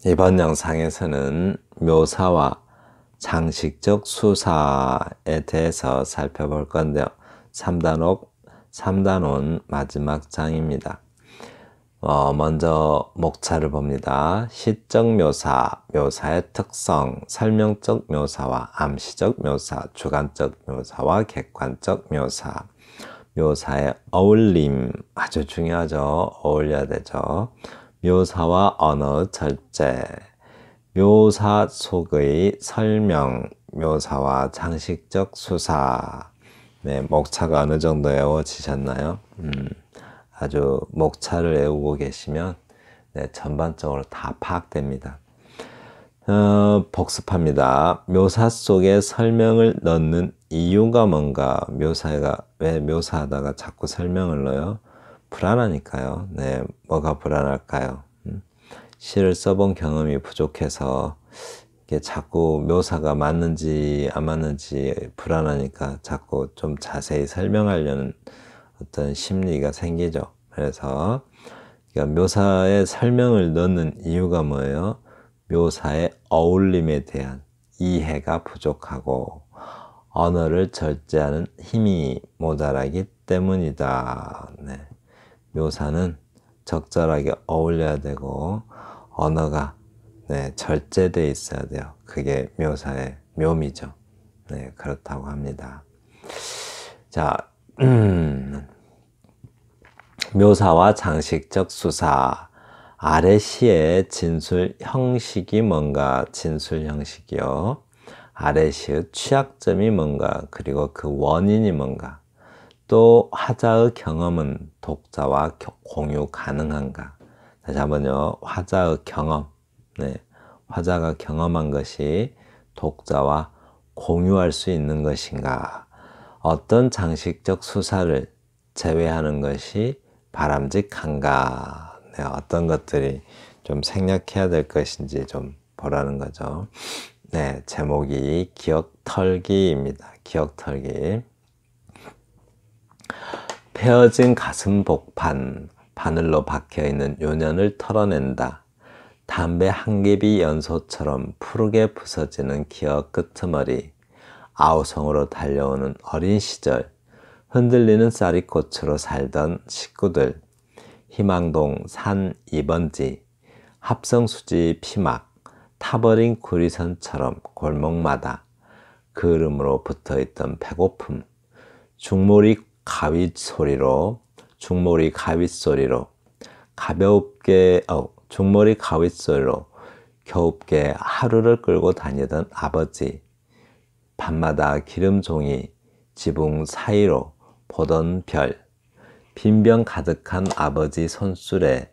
이번 영상에서는 묘사와 장식적 수사에 대해서 살펴볼 건데요. 3단원 마지막 장입니다. 먼저 목차를 봅니다. 시적 묘사, 묘사의 특성, 설명적 묘사와 암시적 묘사, 주관적 묘사와 객관적 묘사, 묘사의 어울림, 아주 중요하죠. 어울려야 되죠. 묘사와 언어 절제, 묘사 속의 설명, 묘사와 장식적 수사. 네, 목차가 어느 정도 외워지셨나요? 아주 목차를 외우고 계시면 네, 전반적으로 다 파악됩니다. 복습합니다. 묘사 속에 설명을 넣는 이유가 뭔가? 묘사가 왜 묘사하다가 자꾸 설명을 넣어요? 불안하니까요. 네, 뭐가 불안할까요? 시를 써본 경험이 부족해서 이게 자꾸 묘사가 맞는지 안 맞는지 불안하니까 자꾸 좀 자세히 설명하려는 어떤 심리가 생기죠. 그래서 묘사에 설명을 넣는 이유가 뭐예요? 묘사의 어울림에 대한 이해가 부족하고 언어를 절제하는 힘이 모자라기 때문이다. 네. 묘사는 적절하게 어울려야 되고 언어가 절제되어 있어야 돼요. 그게 묘사의 묘미죠. 네, 그렇다고 합니다. 자, 묘사와 장식적 수사. 아래 시의 진술 형식이 뭔가? 진술 형식이요. 아래 시의 취약점이 뭔가? 그리고 그 원인이 뭔가? 또 화자의 경험은 독자와 공유 가능한가? 다시 한번요. 화자의 경험. 네, 화자가 경험한 것이 독자와 공유할 수 있는 것인가? 어떤 장식적 수사를 제외하는 것이 바람직한가? 네, 어떤 것들이 좀 생략해야 될 것인지 좀 보라는 거죠. 네, 제목이 기억털기입니다. 기억털기. 펴진 가슴 복판, 바늘로 박혀있는 요년을 털어낸다. 담배 한 갭이 연소처럼 푸르게 부서지는 기억 끄트머리, 아우성으로 달려오는 어린 시절, 흔들리는 쌀이꽃으로 살던 식구들, 희망동 산 2번지, 합성수지 피막, 타버린 구리선처럼 골목마다 그름으로 붙어있던 배고픔, 중몰이 가윗 소리로 중몰이 가윗 소리로 겨웁게 하루를 끌고 다니던 아버지, 밤마다 기름종이 지붕 사이로 보던 별, 빈병 가득한 아버지 손술에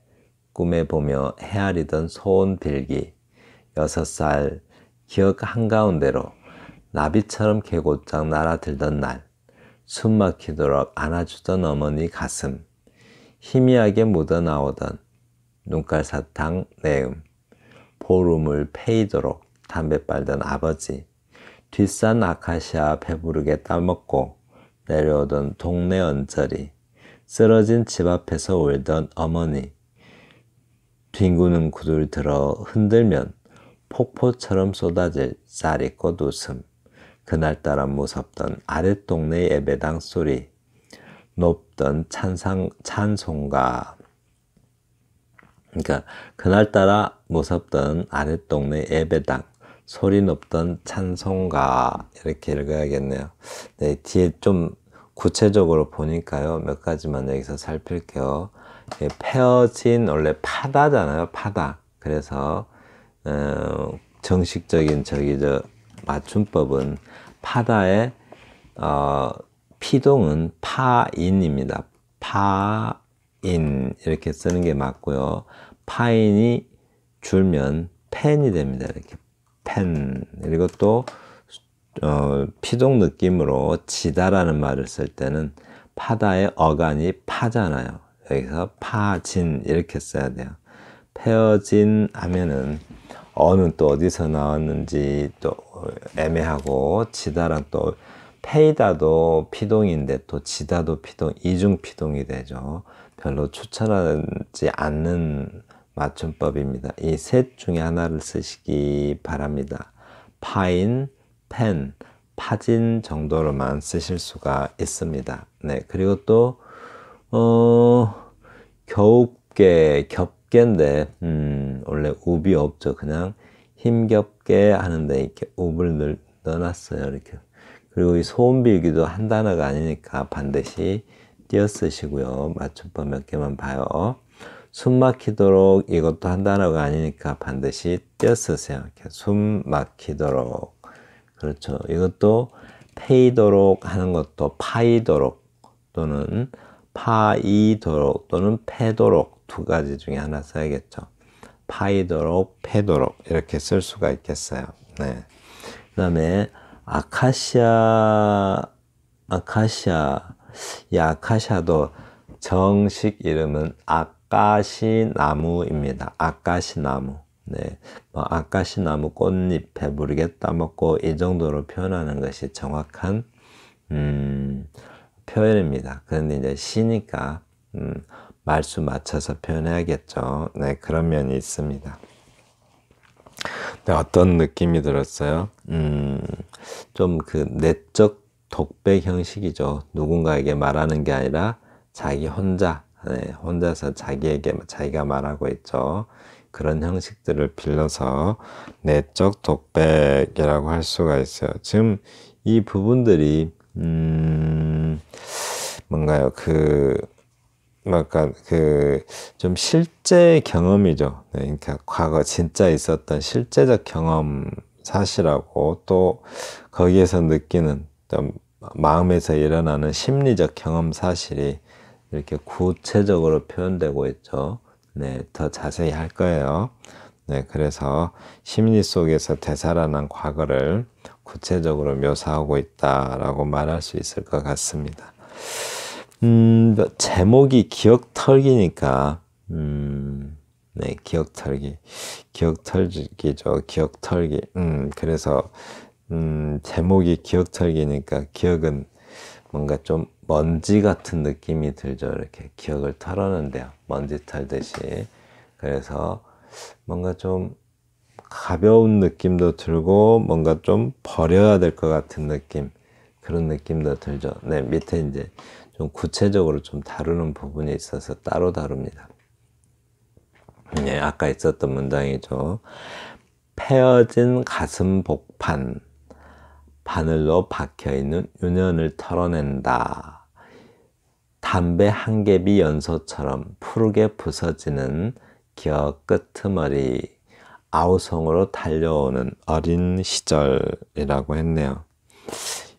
꿈에 보며 헤아리던 소원 빌기, 6살 기억 한가운데로 나비처럼 개고장 날아들던 날, 숨 막히도록 안아주던 어머니 가슴, 희미하게 묻어나오던 눈깔사탕 내음, 보름을 패이도록 담배 빨던 아버지, 뒷산 아카시아 배부르게 따먹고 내려오던 동네 언저리, 쓰러진 집 앞에서 울던 어머니, 뒹구는 구들 들어 흔들면 폭포처럼 쏟아질 쌀이꽃 웃음, 그날따라 무섭던 아랫동네 예배당 소리, 높던 찬송가. 그러니까 그날따라 무섭던 아랫동네 예배당, 소리 높던 찬송가. 이렇게 읽어야겠네요. 네, 뒤에 좀 구체적으로 보니까요. 몇 가지만 여기서 살필게요. 펴진, 원래 파다잖아요. 파다. 그래서 정식적인 맞춤법은 파다의 피동은 파인입니다. 파인 이렇게 쓰는 게 맞고요. 파인이 줄면 펜이 됩니다. 이렇게 펜. 그리고 또 피동 느낌으로 지다라는 말을 쓸 때는 파다의 어간이 파잖아요. 여기서 파진 이렇게 써야 돼요. 펴진 하면은 어는 또 어디서 나왔는지 또 애매하고, 지다랑 또 페이다도 피동인데 또 지다도 피동, 이중 피동이 되죠. 별로 추천하지 않는 맞춤법입니다. 이 셋 중에 하나를 쓰시기 바랍니다. 파인, 펜, 파진 정도로만 쓰실 수가 있습니다. 네, 그리고 또 겨웁게, 겹게인데 원래 웁이 없죠. 그냥 힘겹게 하는데 이렇게 웁을 넣어놨어요. 이렇게. 그리고 이 소음빌기도 한 단어가 아니니까 반드시 띄어 쓰시고요. 맞춤법 몇 개만 봐요. 숨 막히도록 이것도 한 단어가 아니니까 반드시 띄어 쓰세요. 이렇게 숨 막히도록. 그렇죠. 이것도 패이도록 하는 것도 파이도록 또는 파이도록 또는 패도록 두 가지 중에 하나 써야겠죠. 파이도록, 패도록 이렇게 쓸 수가 있겠어요. 네. 그 다음에 이 아카시아도 정식 이름은 아까시나무입니다. 아까시나무. 네, 뭐 아까시나무 꽃잎에 물개 따먹고 이 정도로 표현하는 것이 정확한 표현입니다. 그런데 이제 시니까 말수 맞춰서 표현해야겠죠. 네, 그런 면이 있습니다. 네, 어떤 느낌이 들었어요? 좀 그 내적 독백 형식이죠. 누군가에게 말하는 게 아니라 자기 혼자, 네, 혼자서 자기가 말하고 있죠. 그런 형식들을 빌려서 내적 독백이라고 할 수가 있어요. 지금 이 부분들이 뭔가요? 좀 실제 경험이죠. 네, 그러니까 과거 진짜 있었던 실제적 경험 사실하고 또 거기에서 느끼는 좀 마음에서 일어나는 심리적 경험 사실이 이렇게 구체적으로 표현되고 있죠. 네, 더 자세히 할 거예요. 네, 그래서 심리 속에서 되살아난 과거를 구체적으로 묘사하고 있다라고 말할 수 있을 것 같습니다. 제목이 기억털기니까, 네, 기억털기죠. 기억털기. 그래서, 제목이 기억털기니까 기억은 뭔가 좀 먼지 같은 느낌이 들죠. 이렇게 기억을 털었는데요. 먼지 털듯이. 그래서 뭔가 좀 가벼운 느낌도 들고 뭔가 좀 버려야 될 것 같은 느낌. 그런 느낌도 들죠. 네, 밑에 이제 좀 구체적으로 좀 다루는 부분이 있어서 따로 다룹니다. 네, 아까 있었던 문장이죠. 패어진 가슴 복판, 바늘로 박혀있는 윤연을 털어낸다. 담배 한 갭이 연소처럼 푸르게 부서지는 기억 끄트머리, 아우성으로 달려오는 어린 시절이라고 했네요.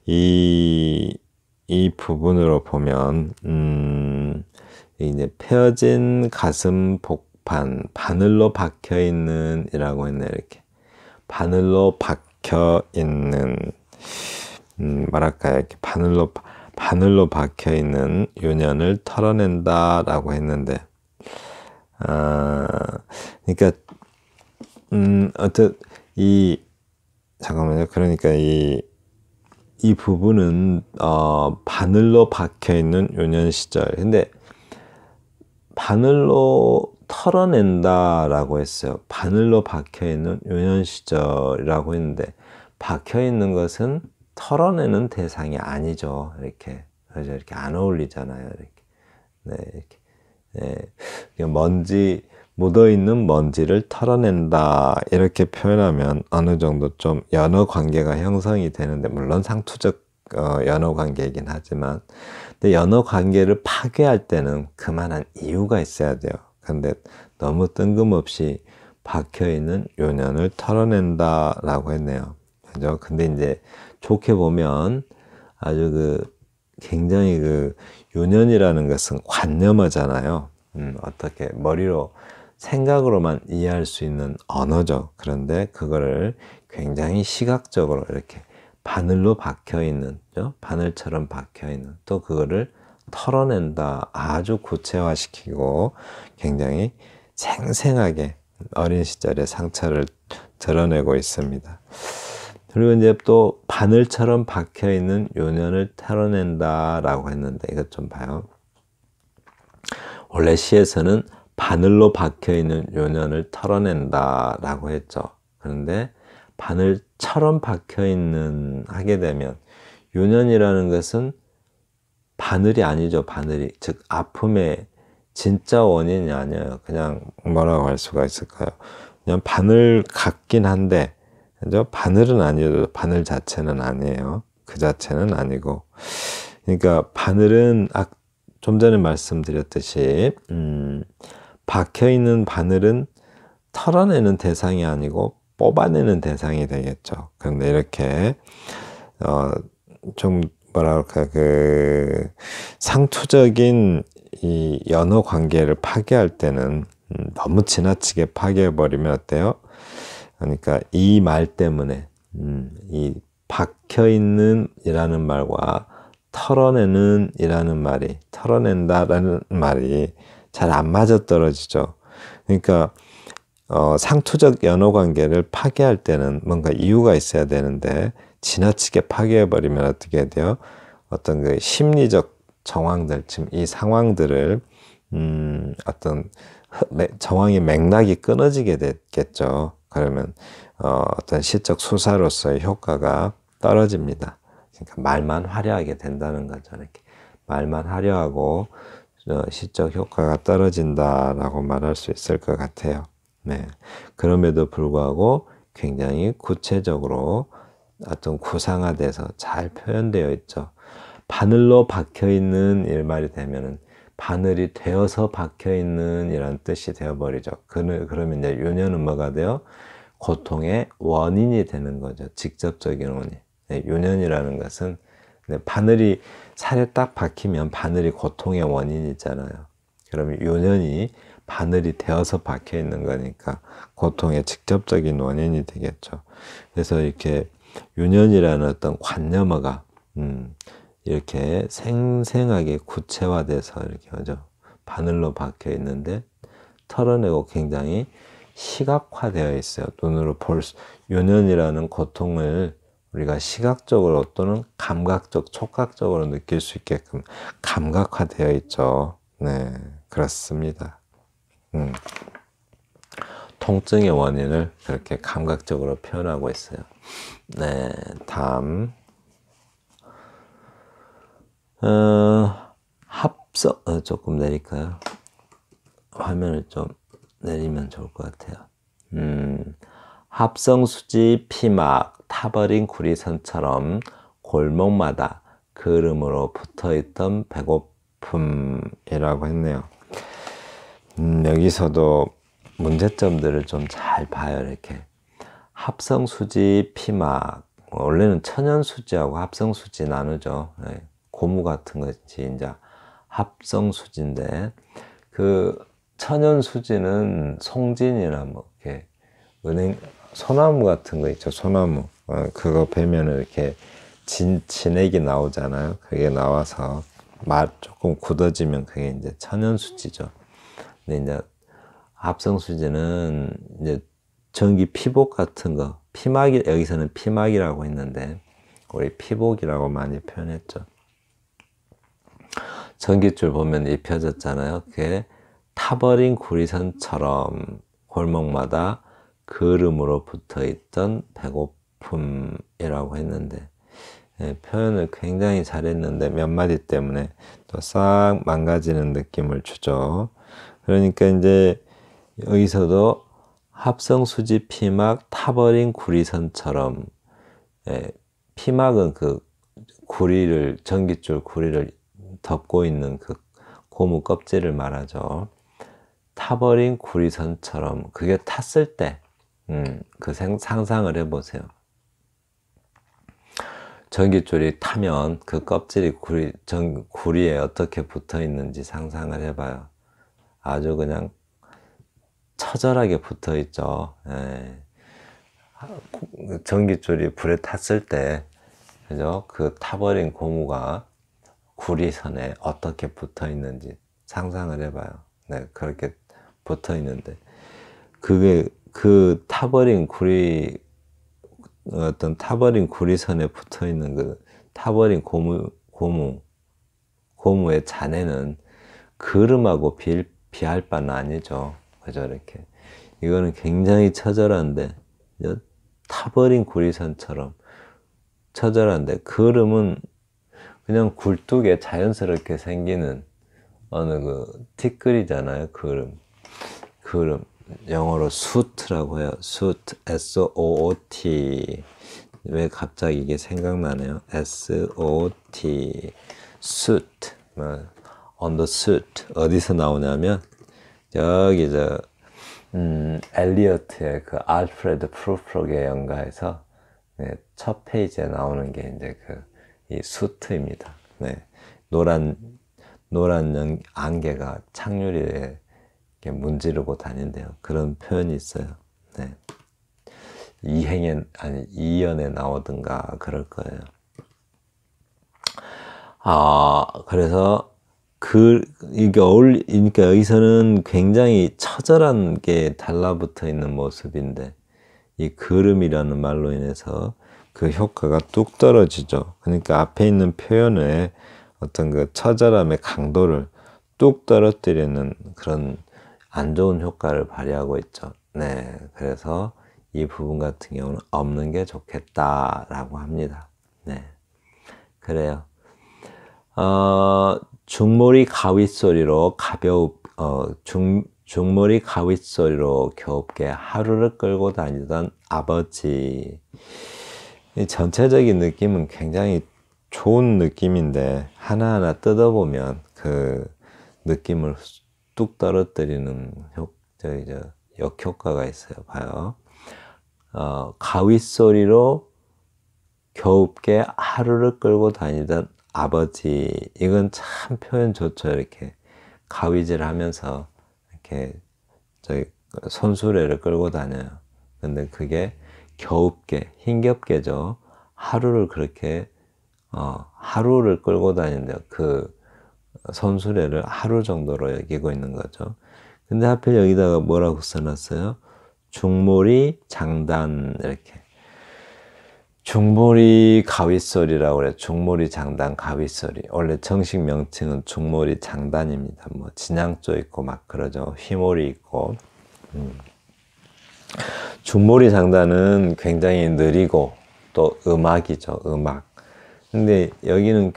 이 부분으로 보면, 이제 펴진 가슴 복판, 바늘로 박혀 있는 이라고 했네, 이렇게. 바늘로 박혀 있는, 뭐랄까요, 이렇게 바늘로 박혀 있는 윤연을 털어낸다라고 했는데, 그러니까, 잠깐만요. 그러니까 이 부분은 바늘로 박혀 있는 유년 시절. 근데 바늘로 털어낸다라고 했어요. 바늘로 박혀 있는 유년 시절이라고 했는데 박혀 있는 것은 털어내는 대상이 아니죠. 이렇게 그죠? 이렇게 안 어울리잖아요. 이렇게 네, 이렇게 네. 묻어 있는 먼지를 털어낸다 이렇게 표현하면 어느 정도 좀 연어 관계가 형성이 되는데 물론 상투적 연어 관계이긴 하지만 근데 연어 관계를 파괴할 때는 그만한 이유가 있어야 돼요. 근데 너무 뜬금없이 박혀 있는 요년을 털어낸다라고 했네요. 그죠? 근데 이제 좋게 보면 아주 굉장히 요년이라는 것은 관념어잖아요. 어떻게 머리로 생각으로만 이해할 수 있는 언어죠. 그런데 그거를 굉장히 시각적으로 이렇게 바늘로 박혀 있는, 바늘처럼 박혀 있는, 또 그거를 털어낸다. 아주 구체화시키고 굉장히 생생하게 어린 시절의 상처를 드러내고 있습니다. 그리고 이제 또 바늘처럼 박혀 있는 요년을 털어낸다라고 했는데 이것 좀 봐요. 원래 시에서는 바늘로 박혀있는 요년을 털어낸다 라고 했죠. 그런데 바늘처럼 박혀있는 하게 되면 요년이라는 것은 바늘이 아니죠. 바늘이. 즉 아픔의 진짜 원인이 아니에요. 그냥 뭐라고 할 수가 있을까요? 그냥 바늘 같긴 한데, 그죠? 바늘은 아니어도 바늘 자체는 아니에요. 그 자체는 아니고. 그러니까 바늘은 좀 전에 말씀드렸듯이 박혀있는 바늘은 털어내는 대상이 아니고 뽑아내는 대상이 되겠죠. 그런데 이렇게 좀 뭐랄까 그 상투적인 이 연어 관계를 파괴할 때는 너무 지나치게 파괴해버리면 어때요? 그러니까 이 말 때문에 이 박혀있는 이라는 말과 털어내는 이라는 말이, 털어낸다라는 말이 잘 안 맞아떨어지죠. 그러니까 상투적 연어 관계를 파괴할 때는 뭔가 이유가 있어야 되는데 지나치게 파괴해버리면 어떻게 돼요? 어떤 그 심리적 정황들, 지금 이 상황들을 어떤 정황의 맥락이 끊어지게 됐겠죠. 그러면 어떤 시적 수사로서의 효과가 떨어집니다. 그러니까 말만 화려하게 된다는 거죠. 이렇게 말만 화려하고 시적 효과가 떨어진다라고 말할 수 있을 것 같아요. 네. 그럼에도 불구하고 굉장히 구체적으로 어떤 구상화돼서 잘 표현되어 있죠. 바늘로 박혀있는 일말이 되면은 바늘이 되어서 박혀있는 이란 뜻이 되어버리죠. 그러면 이제 요년은 뭐가 돼요? 고통의 원인이 되는 거죠. 직접적인 원인. 네, 요년이라는 것은 바늘이 살에 딱 박히면 바늘이 고통의 원인이잖아요. 그러면 요년이 바늘이 되어서 박혀 있는 거니까 고통의 직접적인 원인이 되겠죠. 그래서 이렇게 요년이라는 어떤 관념어가 이렇게 생생하게 구체화돼서 이렇게 하죠. 바늘로 박혀 있는데 털어내고 굉장히 시각화되어 있어요. 눈으로 요년이라는 고통을 우리가 시각적으로 또는 감각적, 촉각적으로 느낄 수 있게끔 감각화되어 있죠. 네, 그렇습니다. 통증의 원인을 그렇게 감각적으로 표현하고 있어요. 네, 다음. 합성, 조금 내릴까요? 화면을 좀 내리면 좋을 것 같아요. 합성수지 피막 타버린 구리선처럼 골목마다 그름으로 붙어있던 배고픔이라고 했네요. 여기서도 문제점들을 좀 잘 봐요. 이렇게 합성수지 피막, 원래는 천연수지하고 합성수지 나누죠. 네. 고무 같은 것이 이제 합성수지인데 그 천연수지는 송진이나 뭐 이렇게 소나무 같은 거 있죠. 소나무 그거 베면 이렇게 진액이 나오잖아요. 그게 나와서 조금 굳어지면 그게 이제 천연수지죠. 근데 이제 합성수지는 이제 전기 피복 같은 거, 피막이 여기서는 피막이라고 했는데 우리 피복이라고 많이 표현했죠. 전깃줄 보면 입혀졌잖아요. 그게 타버린 구리선처럼 골목마다 그름으로 붙어있던 배고픔이라고 했는데 표현을 굉장히 잘했는데 몇 마디 때문에 또 싹 망가지는 느낌을 주죠. 그러니까 이제 여기서도 합성수지 피막 타버린 구리선처럼 피막은 그 구리를 전깃줄 구리를 덮고 있는 그 고무 껍질을 말하죠. 타버린 구리선처럼 그게 탔을 때 그 상상을 해보세요. 전깃줄이 타면 그 껍질이 구리에 어떻게 붙어 있는지 상상을 해봐요. 아주 그냥 처절하게 붙어 있죠. 전깃줄이 불에 탔을 때, 그죠? 그 타버린 고무가 구리선에 어떻게 붙어 있는지 상상을 해봐요. 네, 그렇게 붙어 있는데, 그게 그 타버린 타버린 구리선에 붙어 있는 그 타버린 고무의 잔해는 그름하고 비할 바는 아니죠. 그죠? 이렇게. 이거는 굉장히 처절한데, 타버린 구리선처럼 처절한데, 그름은 그냥 굴뚝에 자연스럽게 생기는 어느 그 티끌이잖아요. 그름. 영어로 suit라고 해요. suit, S-O-O-T. 왜 갑자기 이게 생각나네요. S-O-T. suit. on the suit. 어디서 나오냐면, 저기, 엘리어트의 그 알프레드 프루프록의 연가에서 네, 첫 페이지에 나오는 게 이제 이 수트입니다. 네, 노란 안개가 창유리에 문지르고 다닌대요. 그런 표현이 있어요. 네. 이연에 나오든가 그럴 거예요. 그래서 그러니까 여기서는 굉장히 처절한 게 달라붙어 있는 모습인데, 이 그름이라는 말로 인해서 그 효과가 뚝 떨어지죠. 그러니까 앞에 있는 표현의 어떤 그 처절함의 강도를 뚝 떨어뜨리는 그런 안 좋은 효과를 발휘하고 있죠. 네, 그래서 이 부분 같은 경우는 없는 게 좋겠다라고 합니다. 네, 그래요. 중몰이 가윗소리로 중몰이 가윗소리로 겨우게 하루를 끌고 다니던 아버지. 이 전체적인 느낌은 굉장히 좋은 느낌인데, 하나하나 뜯어보면 그 느낌을 뚝 떨어뜨리는 역효과가 있어요. 봐요. 가윗소리로 겨우게 하루를 끌고 다니던 아버지. 이건 참 표현 좋죠. 이렇게 가위질 하면서 이렇게 손수레를 끌고 다녀요. 근데 그게 겨우게, 힘겹게죠. 하루를 그렇게 하루를 끌고 다니는데요. 그 손수레를 하루 정도로 여기고 있는 거죠. 근데 하필 여기다가 뭐라고 써놨어요? 중몰이 장단. 이렇게 중몰이 가윗소리라고 그래요. 중몰이 장단 가윗소리. 원래 정식 명칭은 중몰이 장단입니다. 뭐 진양조 있고 막 그러죠. 휘몰이 있고. 중몰이 장단은 굉장히 느리고 또 음악이죠. 음악. 근데 여기는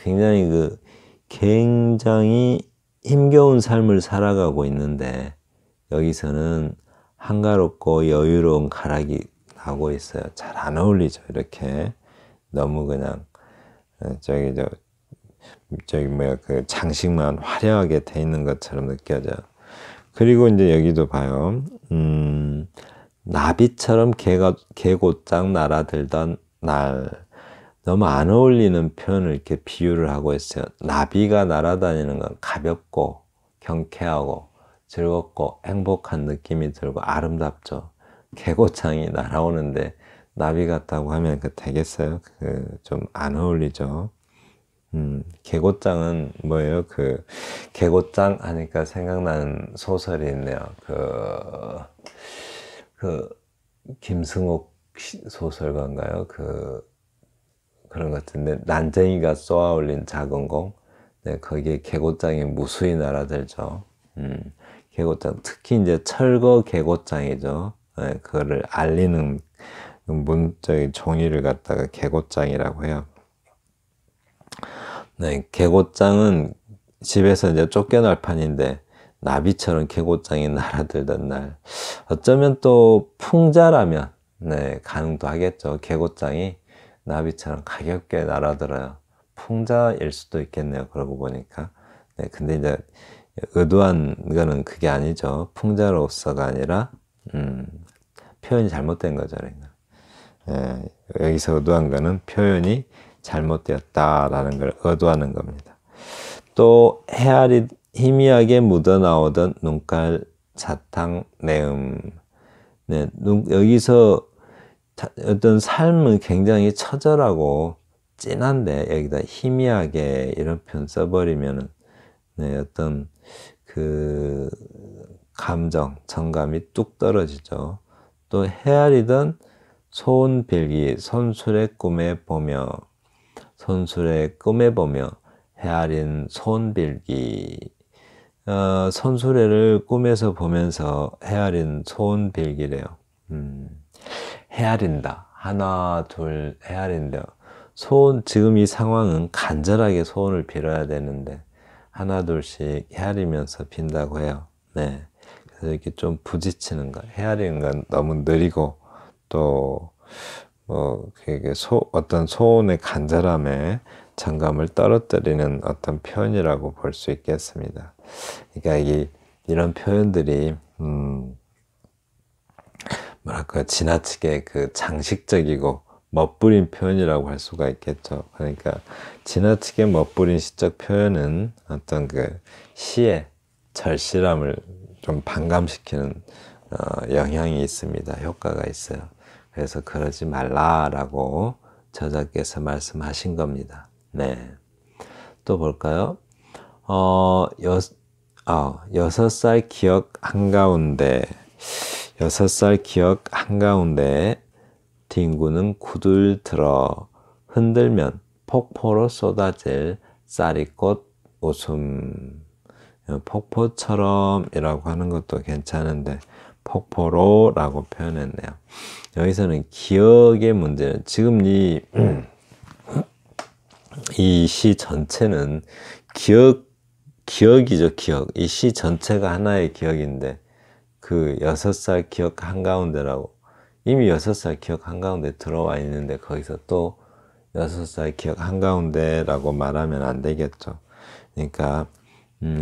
굉장히 힘겨운 삶을 살아가고 있는데, 여기서는 한가롭고 여유로운 가락이 나고 있어요. 잘 안 어울리죠. 이렇게 너무 그냥 그 장식만 화려하게 돼 있는 것처럼 느껴져요. 그리고 이제 여기도 봐요. 나비처럼 개고장 날아들던 날. 너무 안 어울리는 표현을 이렇게 비유를 하고 있어요. 나비가 날아다니는 건 가볍고 경쾌하고 즐겁고 행복한 느낌이 들고 아름답죠. 개고창이 날아오는데 나비 같다고 하면 되겠어요? 좀 안 어울리죠. 개고장은 뭐예요? 개고장 하니까 생각나는 소설이 있네요. 김승옥 소설가인가요? 그런 것 같은데, 난쟁이가 쏘아 올린 작은 공. 네, 거기에 개고장이 무수히 날아들죠. 개고장, 특히 이제 철거 개고장이죠. 네, 그거를 알리는 문적인 종이를 갖다가 개고장이라고 해요. 네, 개고장은 집에서 이제 쫓겨날 판인데, 나비처럼 개고장이 날아들던 날. 어쩌면 또 풍자라면, 네, 가능도 하겠죠. 개고장이 나비처럼 가볍게 날아들어요. 풍자일 수도 있겠네요. 그러고 보니까. 네, 근데 이제 의도한 거는 그게 아니죠. 풍자로서가 아니라 표현이 잘못된 거죠. 그러니까. 여기서 의도한 거는 표현이 잘못되었다라는 걸 의도하는 겁니다. 또 헤아리 희미하게 묻어나오던 눈깔 사탕 내음. 네, 여기서 어떤 삶은 굉장히 처절하고 진한데, 여기다 희미하게 이런 표현 써버리면은, 네, 어떤 감정, 정감이 뚝 떨어지죠. 또 헤아리던 소원빌기, 손술의 꿈에 보며 헤아린 소원빌기. 손수레를 꿈에서 보면서 헤아린 소원 빌기래요. 헤아린다. 하나, 둘, 헤아린다. 소원, 지금 이 상황은 간절하게 소원을 빌어야 되는데, 하나, 둘씩 헤아리면서 빈다고 해요. 네. 그래서 이렇게 좀 부딪히는 거. 헤아리는 건 너무 느리고, 또, 어떤 소원의 간절함에 정감을 떨어뜨리는 어떤 표현이라고 볼 수 있겠습니다. 그러니까 이런 표현들이, 뭐랄까, 지나치게 그 장식적이고 멋부린 표현이라고 할 수가 있겠죠. 그러니까 지나치게 멋부린 시적 표현은 어떤 그 시의 절실함을 좀 반감시키는 영향이 있습니다. 효과가 있어요. 그래서 그러지 말라라고 저자께서 말씀하신 겁니다. 네. 또 볼까요? 6살 기억 한가운데 6살 기억 한가운데 뒹구는 구들 들어 흔들면 폭포로 쏟아질 쌀이꽃 웃음. 폭포처럼 이라고 하는 것도 괜찮은데 폭포로 라고 표현했네요. 여기서는 기억의 문제는 지금 이 시 전체는 기억이죠, 기억. 이 시 전체가 하나의 기억인데 그 6살 기억 한가운데라고 이미 6살 기억 한가운데 들어와 있는데 거기서 또 6살 기억 한가운데라고 말하면 안 되겠죠. 그러니까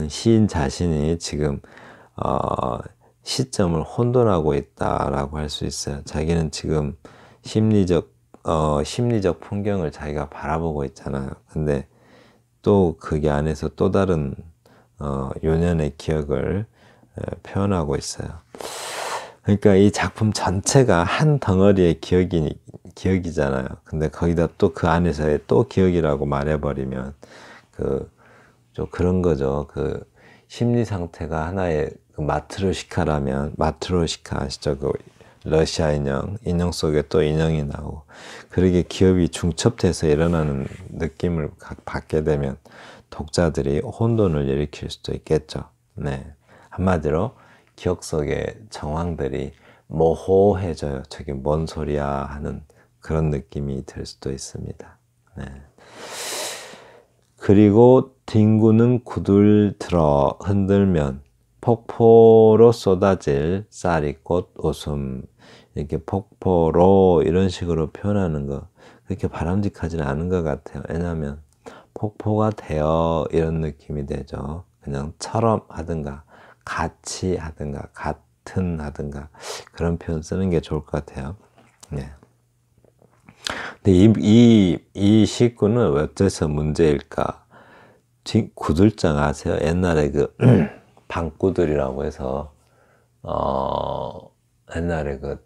시인 자신이 지금 시점을 혼돈하고 있다라고 할 수 있어요. 자기는 지금 심리적 풍경을 자기가 바라보고 있잖아요. 근데 또 그게 안에서 또 다른 요년의 기억을 표현하고 있어요. 그러니까 이 작품 전체가 한 덩어리의 기억이잖아요. 근데 거기다 또 그 안에서의 또 기억이라고 말해버리면 좀 그런 거죠. 그 심리 상태가 하나의 그 마트로시카 아시죠? 그 러시아 인형 속에 또 인형이 나오고 그러게 기억이 중첩돼서 일어나는 느낌을 받게 되면 독자들이 혼돈을 일으킬 수도 있겠죠. 네. 한마디로 기억 속의 정황들이 모호해져요. 저게 뭔 소리야 하는 그런 느낌이 들 수도 있습니다. 네. 그리고 뒹구는 구들 들어 흔들면 폭포로 쏟아질 쌀이꽃 웃음. 이렇게 폭포로 이런 식으로 표현하는 거 그렇게 바람직하지는 않은 것 같아요. 왜냐하면 폭포가 되어 이런 느낌이 되죠. 그냥 처럼 하든가 같이 하든가 같은 하든가 그런 표현 쓰는 게 좋을 것 같아요. 네. 근데 이 시구는 어째서 문제일까? 구들장 아세요? 옛날에 그 방구들이라고 해서 옛날에 그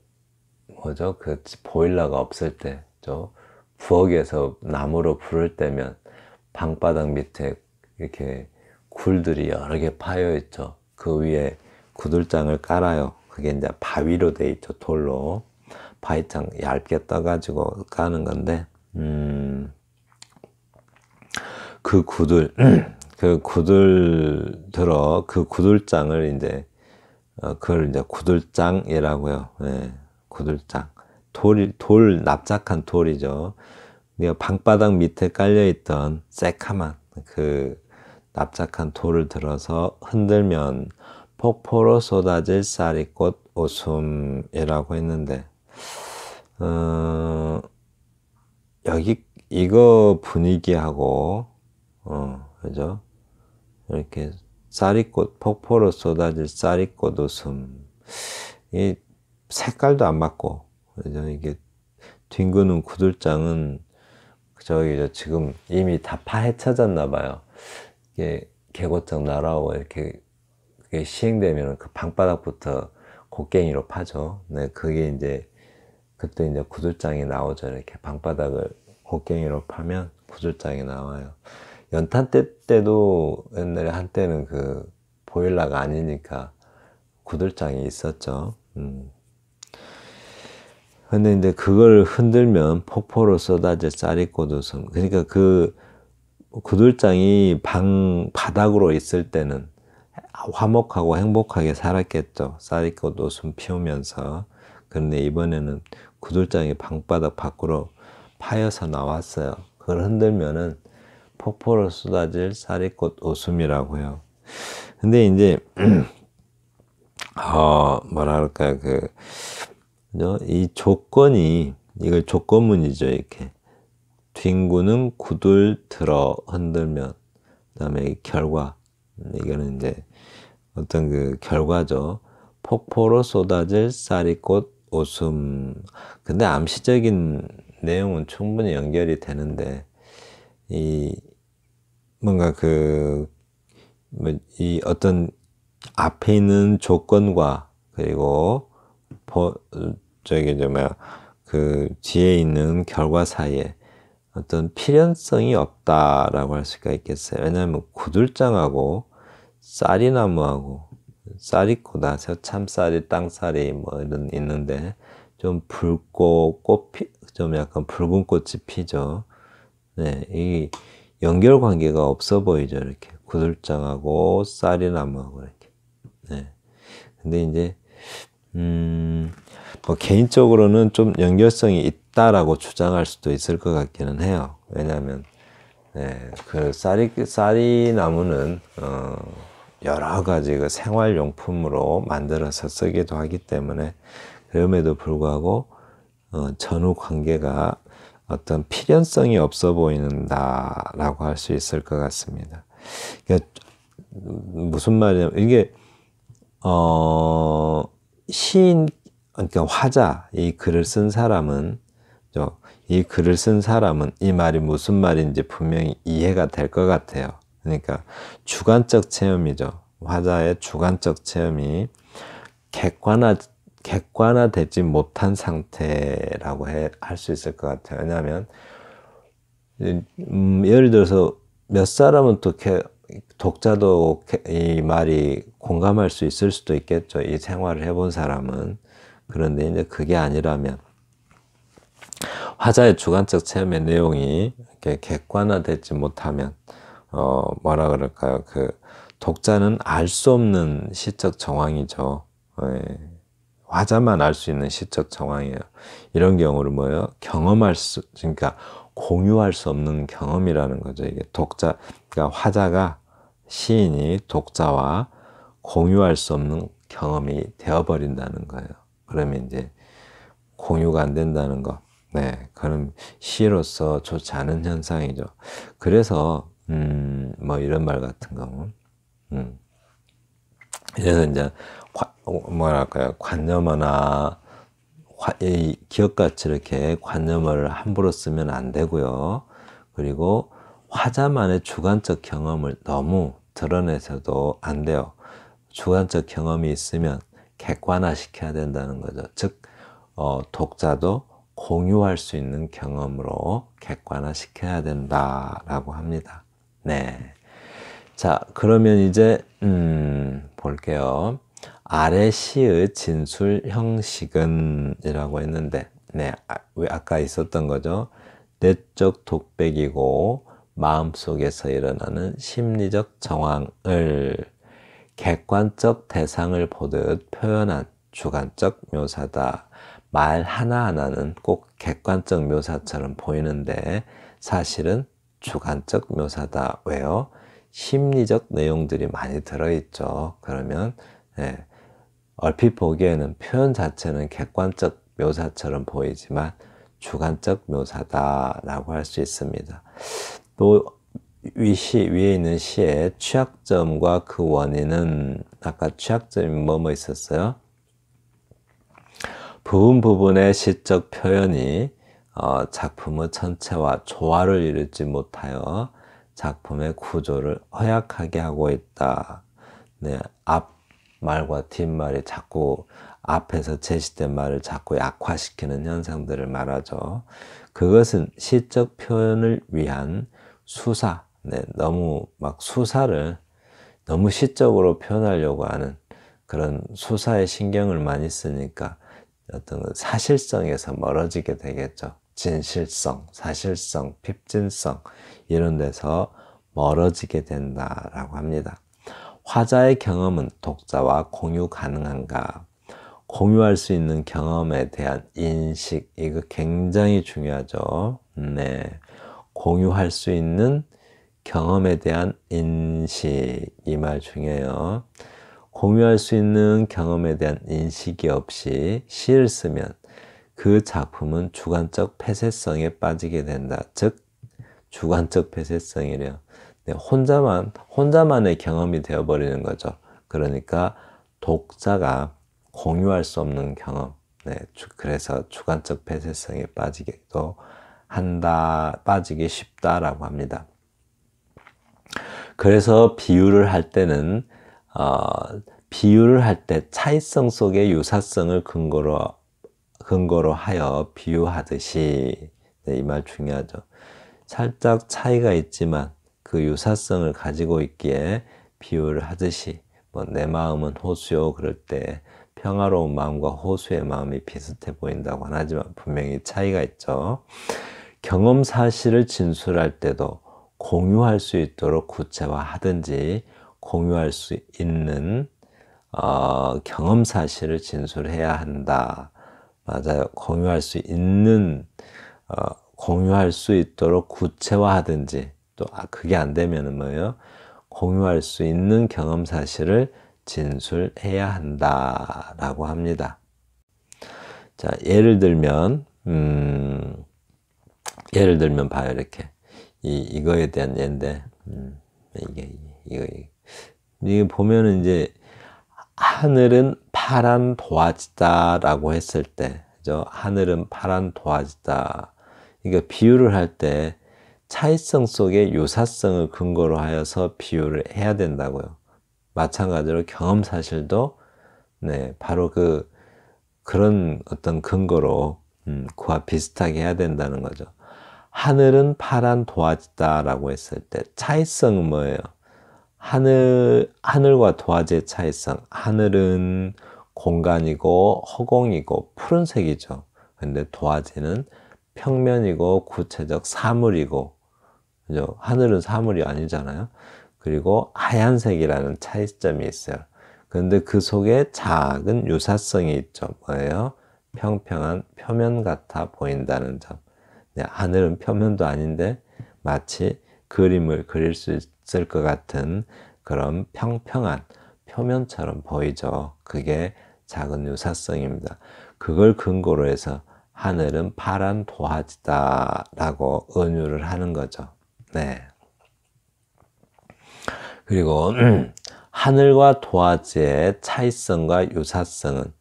보일러가 없을 때 부엌에서 나무로 불을 때면 방바닥 밑에 이렇게 굴들이 여러 개 파여 있죠. 그 위에 구들장을 깔아요. 그게 이제 바위로 돼 있죠. 돌로 바위장 얇게 떠가지고 까는 건데 그 구들 그 구들장을 이제 그걸 이제 구들장이라고요. 네, 구들장. 돌 납작한 돌이죠. 내가 방바닥 밑에 깔려있던 새카만 그 납작한 돌을 들어서 흔들면 폭포로 쏟아질 쌀이꽃 웃음이라고 했는데 여기 이거 분위기하고 그죠? 이렇게 쌀이꽃 폭포로 쏟아질 쌀이꽃 웃음 이 색깔도 안 맞고 그죠? 이게 뒹구는 구들장은 지금 이미 다 파헤쳐졌나 봐요. 이게 개고장 날아오고 이렇게 그게 시행되면 그 방바닥부터 곡괭이로 파죠. 네, 그게 그때 이제 구들장이 나오죠. 이렇게 방바닥을 곡괭이로 파면 구들장이 나와요. 연탄 때도 옛날에 한때는 그 보일러가 아니니까 구들장이 있었죠. 근데 이제 그걸 흔들면 폭포로 쏟아질 쌀이꽃 웃음. 그러니까 그 구들장이 방 바닥으로 있을 때는 화목하고 행복하게 살았겠죠. 쌀이꽃 웃음 피우면서. 그런데 이번에는 구들장이 방바닥 밖으로 파여서 나왔어요. 그걸 흔들면은 폭포로 쏟아질 쌀이꽃 웃음이라고 해요. 근데 이제 뭐랄까 이 조건이 이걸 조건문이죠. 이렇게 뒹구는 구들 들어 흔들면, 그다음에 이 결과, 이거는 이제 어떤 그 결과죠. 폭포로 쏟아질 쌀이꽃 웃음. 근데 암시적인 내용은 충분히 연결이 되는데, 이 뭔가 이 어떤 앞에 있는 조건과 그리고 그 뒤에 있는 결과 사이에 어떤 필연성이 없다라고 할 수가 있겠어요. 왜냐하면 구들장하고 쌀이나무하고 쌀이꽃 아세요? 참쌀이, 땅쌀이 뭐 이런 있는데 좀 붉고 좀 약간 붉은 꽃이 피죠. 네, 이 연결 관계가 없어 보이죠. 이렇게 구들장하고 쌀이나무하고 이렇게. 네. 근데 이제 뭐 개인적으로는 좀 연결성이 있다라고 주장할 수도 있을 것 같기는 해요. 왜냐하면 그 쌀이나무는 여러 가지 그 생활용품으로 만들어서 쓰기도 하기 때문에, 그럼에도 불구하고 전후 관계가 어떤 필연성이 없어 보인다라고 할 수 있을 것 같습니다. 그러니까 무슨 말이냐면 이게 시인, 그러니까 화자, 이 글을 쓴 사람은 이 말이 무슨 말인지 분명히 이해가 될 것 같아요. 그러니까 주관적 체험이죠. 화자의 주관적 체험이 객관화되지 못한 상태라고 할 수 있을 것 같아요. 왜냐하면 예를 들어서 몇 사람은 또 독자도 이 말이 공감할 수 있을 수도 있겠죠. 이 생활을 해본 사람은. 그런데 이제 그게 아니라면, 화자의 주관적 체험의 내용이 이렇게 객관화되지 못하면 뭐라 그럴까요? 그 독자는 알 수 없는 시적 정황이죠. 화자만 알 수 있는 시적 정황이에요. 이런 경우를 뭐예요? 그러니까 공유할 수 없는 경험이라는 거죠. 이게 그러니까 화자가, 시인이 독자와 공유할 수 없는 경험이 되어버린다는 거예요. 그러면 이제 공유가 안 된다는 거. 네, 그럼 시로서 좋지 않은 현상이죠. 그래서 뭐 이런 말 같은 거. 그래서 이제 뭐랄까요, 관념어나 이 기억같이 이렇게 관념어를 함부로 쓰면 안 되고요. 그리고 화자만의 주관적 경험을 너무 드러내서도 안 돼요. 주관적 경험이 있으면 객관화시켜야 된다는 거죠. 즉 독자도 공유할 수 있는 경험으로 객관화시켜야 된다라고 합니다. 네. 자, 그러면 이제 볼게요. 아래 시의 진술 형식은 이라고 했는데, 네, 왜 아까 있었던 거죠. 내적 독백이고 마음속에서 일어나는 심리적 정황을 객관적 대상을 보듯 표현한 주관적 묘사다. 말 하나하나는 꼭 객관적 묘사처럼 보이는데 사실은 주관적 묘사다. 왜요? 심리적 내용들이 많이 들어있죠. 그러면 얼핏 보기에는 표현 자체는 객관적 묘사처럼 보이지만 주관적 묘사다라고 할 수 있습니다. 또 위에 있는 시의 취약점과 그 원인은, 아까 취약점이 뭐뭐 있었어요? 부분의 시적 표현이 작품의 전체와 조화를 이루지 못하여 작품의 구조를 허약하게 하고 있다. 네, 앞 말과 뒷말이 자꾸, 앞에서 제시된 말을 자꾸 약화시키는 현상들을 말하죠. 그것은 시적 표현을 위한 수사, 너무 막 수사를 너무 시적으로 표현하려고 하는 그런 수사에 신경을 많이 쓰니까 어떤 사실성에서 멀어지게 되겠죠. 진실성, 사실성, 핍진성 이런 데서 멀어지게 된다라고 합니다. 화자의 경험은 독자와 공유 가능한가? 공유할 수 있는 경험에 대한 인식, 이거 굉장히 중요하죠. 네. 공유할 수 있는 경험에 대한 인식, 이 말 중요해요. 공유할 수 있는 경험에 대한 인식이 없이 시를 쓰면 그 작품은 주관적 폐쇄성에 빠지게 된다. 즉, 주관적 폐쇄성이래요. 네, 혼자만의 경험이 되어버리는 거죠. 그러니까 독자가 공유할 수 없는 경험. 네, 그래서 주관적 폐쇄성에 빠지기도 한다, 빠지기 쉽다라고 합니다. 그래서 비유를 할 때는, 비유를 할 때 차이성 속의 유사성을 근거로 하여 비유하듯이, 네, 이 말 중요하죠. 살짝 차이가 있지만 그 유사성을 가지고 있기에 비유를 하듯이, 뭐 내 마음은 호수요 그럴 때 평화로운 마음과 호수의 마음이 비슷해 보인다고 하지만 분명히 차이가 있죠. 경험 사실을 진술할 때도 공유할 수 있도록 구체화하든지 공유할 수 있는 경험 사실을 진술해야 한다. 맞아요. 공유할 수 있는 공유할 수 있도록 구체화하든지 또 그게 안 되면은 뭐예요? 공유할 수 있는 경험 사실을 진술해야 한다라고 합니다. 자, 예를 들면 봐요. 이렇게 이거에 대한 예인데 이게 보면은 이제 하늘은 파란 도화지다라고 했을 때, 그죠? 하늘은 파란 도화지다. 그러니까 비유를 할 때 차이성 속의 유사성을 근거로 하여서 비유를 해야 된다고요. 마찬가지로 경험 사실도 네, 바로 그런 어떤 근거로 그와 비슷하게 해야 된다는 거죠. 하늘은 파란 도화지다라고 했을 때 차이성은 뭐예요? 하늘과 도화지의 차이성. 하늘은 공간이고 허공이고 푸른색이죠. 근데 도화지는 평면이고 구체적 사물이고, 그죠? 하늘은 사물이 아니잖아요. 그리고 하얀색이라는 차이점이 있어요. 그런데 그 속에 작은 유사성이 있죠. 뭐예요? 평평한 표면 같아 보인다는 점. 하늘은 표면도 아닌데 마치 그림을 그릴 수 있을 것 같은 그런 평평한 표면처럼 보이죠. 그게 작은 유사성입니다. 그걸 근거로 해서 하늘은 파란 도화지다 라고 은유를 하는 거죠. 네. 그리고 하늘과 도화지의 차이성과 유사성은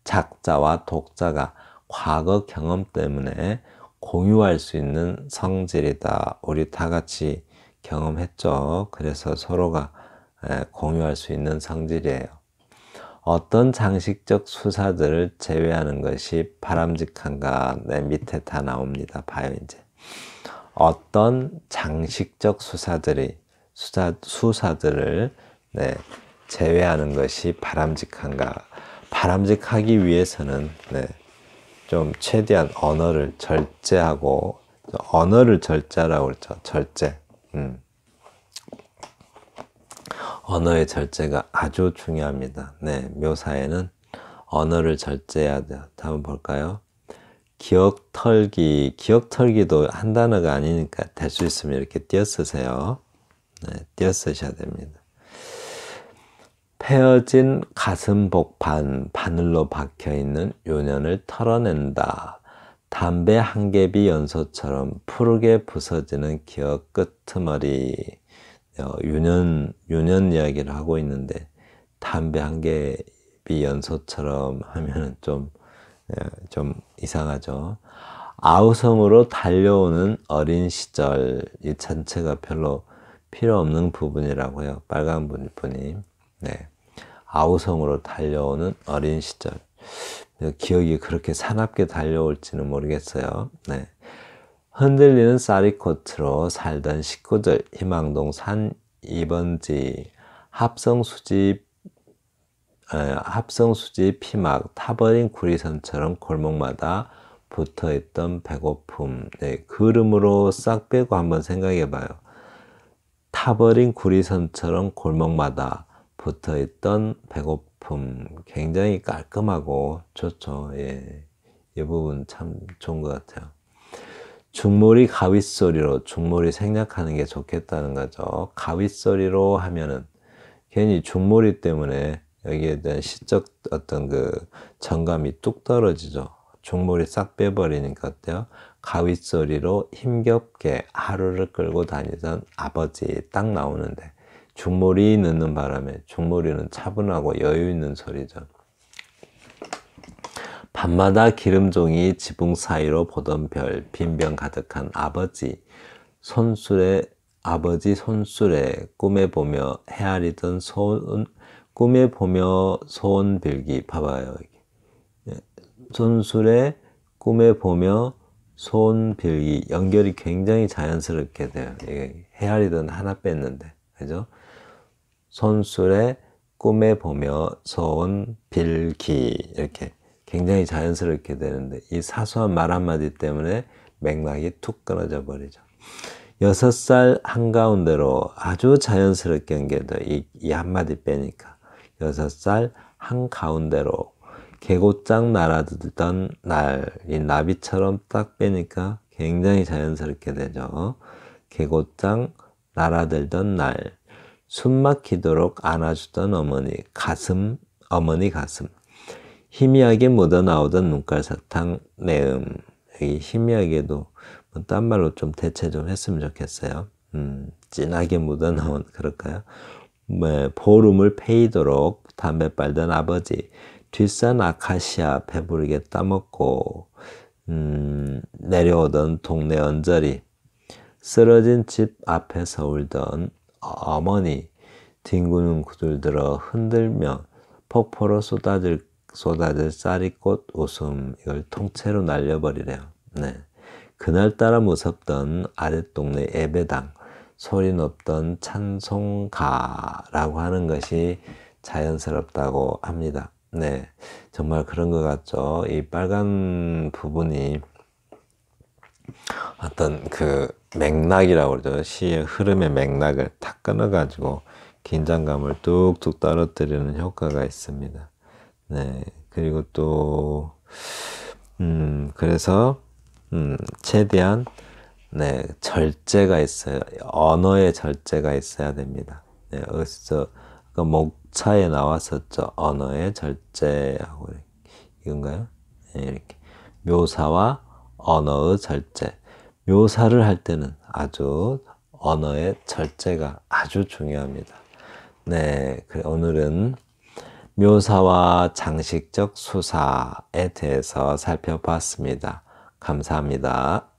작자와 독자가 과거 경험 때문에 공유할 수 있는 성질이다. 우리 다 같이 경험했죠. 그래서 서로가 공유할 수 있는 성질이에요. 어떤 장식적 수사들을 제외하는 것이 바람직한가? 네, 밑에 다 나옵니다. 봐요, 이제. 어떤 장식적 수사들을 네, 제외하는 것이 바람직한가? 바람직하기 위해서는 네, 좀 최대한 언어를 절제하고, 언어를 절제하라고 그랬죠. 절제. 언어의 절제가 아주 중요합니다. 네, 묘사에는 언어를 절제해야 돼요. 다음 볼까요? 기억 털기도 한 단어가 아니니까 될 수 있으면 이렇게 띄어 쓰세요. 네, 띄어 쓰셔야 됩니다. 패어진 가슴 복판, 바늘로 박혀있는 요년을 털어낸다. 담배 한 갭이 연소처럼 푸르게 부서지는 기억 끄트머리. 유년 이야기를 하고 있는데 담배 한 갭이 연소처럼 하면 좀 이상하죠. 아우성으로 달려오는 어린 시절. 이 전체가 별로 필요 없는 부분이라고 해요. 빨간 분이. 네. 아우성으로 달려오는 어린 시절. 기억이 그렇게 사납게 달려올지는 모르겠어요. 네. 흔들리는 쌀이코트로 살던 식구들. 희망동 산 2번지. 합성수지 피막 타버린 구리선처럼 골목마다 붙어있던 배고픔. 네, 그름으로 싹 빼고 한번 생각해 봐요. 타버린 구리선처럼 골목마다 붙어있던 배고픔. 굉장히 깔끔하고 좋죠. 예. 이 부분 참 좋은 것 같아요. 중몰이 가윗소리로, 중몰이 생략하는 게 좋겠다는 거죠. 가윗소리로 하면은 괜히 중몰이 때문에 여기에 대한 시적 어떤 그 정감이 뚝 떨어지죠. 중몰이 싹 빼버리니까 어때요? 가윗소리로 힘겹게 하루를 끌고 다니던 아버지 딱 나오는데 중몰이 넣는 바람에 중몰이는 차분하고 여유 있는 소리죠. 밤마다 기름종이 지붕 사이로 보던 별, 빈병 가득한 아버지 손술에 꿈에 보며 헤아리던 꿈에 보며 소원 빌기. 봐봐요. 손술에 꿈에 보며 소원 빌기. 연결이 굉장히 자연스럽게 돼요. 헤아리던 하나 뺐는데, 그죠? 손술에 꿈에 보며 소원 빌기. 이렇게 굉장히 자연스럽게 되는데, 이 사소한 말 한마디 때문에 맥락이 툭 끊어져 버리죠. 6살 한가운데로 아주 자연스럽게 연결돼. 이 한마디 빼니까. 6살 한가운데로 개고장 날아들던 날. 이 나비처럼 딱 빼니까 굉장히 자연스럽게 되죠. 개고장 날아들던 날. 숨 막히도록 안아주던 어머니 가슴. 희미하게 묻어나오던 눈깔 사탕 내음. 여기 희미하게도 딴 말로 좀 대체 좀 했으면 좋겠어요. 진하게 묻어나온, 그럴까요? 보름을 패이도록 담배 빨던 아버지, 뒷산 아카시아 배부르게 따먹고, 내려오던 동네 언저리, 쓰러진 집 앞에서 울던 어머니, 뒹구는 구들들어 흔들며 폭포로 쏟아질 쌀이꽃 웃음. 이걸 통째로 날려버리래요. 네. 그날따라 무섭던 아랫동네 예배당, 소리 높던 찬송가라고 하는 것이 자연스럽다고 합니다. 네, 정말 그런 것 같죠. 이 빨간 부분이 어떤 그 맥락이라고 그러죠. 시의 흐름의 맥락을 탁 끊어가지고 긴장감을 뚝뚝 떨어뜨리는 효과가 있습니다. 네, 그리고 또 그래서 최대한 네, 절제가 있어요. 언어의 절제가 있어야 됩니다. 네, 어디서 목차에 나왔었죠. 언어의 절제하고 이건가요? 네, 이렇게 묘사와 언어의 절제. 묘사를 할 때는 아주 언어의 절제가 아주 중요합니다. 네, 오늘은 묘사와 장식적 수사에 대해서 살펴봤습니다. 감사합니다.